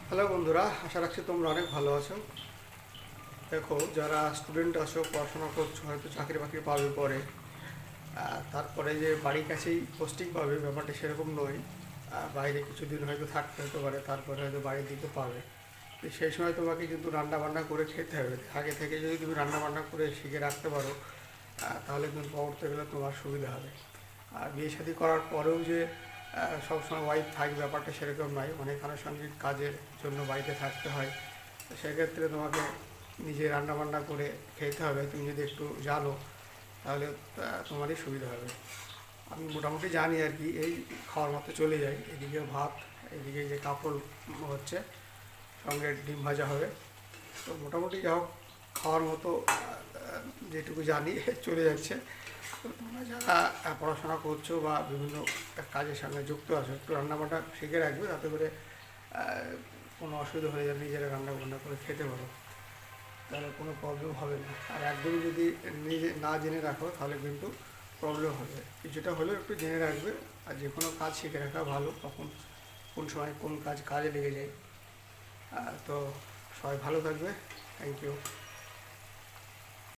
Hello বন্ধুরা, আশা রাখছি তোমরা অনেক ভালো আছো। দেখো, যারা স্টুডেন্ট আছো, পড়াশোনা করছো, হয়তো চাকরি বাকরি পাবে পরে, তারপরে যে বাড়ির কাছেই পোস্টিং পাবে ব্যাপারটা সেরকম নয়। বাইরে কিছুদিন হয়তো থাকতে হতে পারে, তারপরে হয়তো বাড়ির দিকে পাবে। তো সেই সময় তোমাকে কিন্তু রান্না বান্না করে খেতে হবে। আগে থেকে যদি তুমি রান্না বান্না করে শিখে রাখতে পারো, তাহলে কিন্তু পড়তে গেলে তোমার সুবিধা হবে। আর বিয়ে শাদী করার পরেও যে সবসময় ওয়াইফ থাকবে ব্যাপারটা সেরকম নয়, অনেক আনুষঙ্গিক কাজের জন্য বাড়িতে থাকতে হয়। তো সেক্ষেত্রে তোমাকে নিজে রান্না বান্না করে খেতে হবে। তুমি যদি একটু জানো তাহলে তোমারই সুবিধা হবে। আমি মোটামুটি জানি আর কি, এই খাওয়ার মতো চলে যায়। এদিকে ভাত, এদিকে যে কাপড় হচ্ছে, সঙ্গে ডিম ভাজা হবে। তো মোটামুটি যা হোক, খাওয়ার মতো যেটুকু জানি চলে যাচ্ছে। তো তোমরা যারা পড়াশোনা করছো বা বিভিন্ন কাজের সঙ্গে যুক্ত আছো, একটু রান্নাবান্না শিখে রাখবে, তাতে করে কোনো অসুবিধা হয়ে যাবে, নিজেরা রান্না বান্না করে খেতে পারো, তাহলে কোনো প্রবলেম হবে না। আর একদমই যদি নিজে না জেনে রাখো তাহলে কিন্তু প্রবলেম হবে। কিছুটা হলেও একটু জেনে রাখবে। আর যে কোনো কাজ শিখে রাখা ভালো, তখন কোন সময় কোন কাজ কাজে লেগে যায়। তো সবাই ভালো থাকবে। Thank you.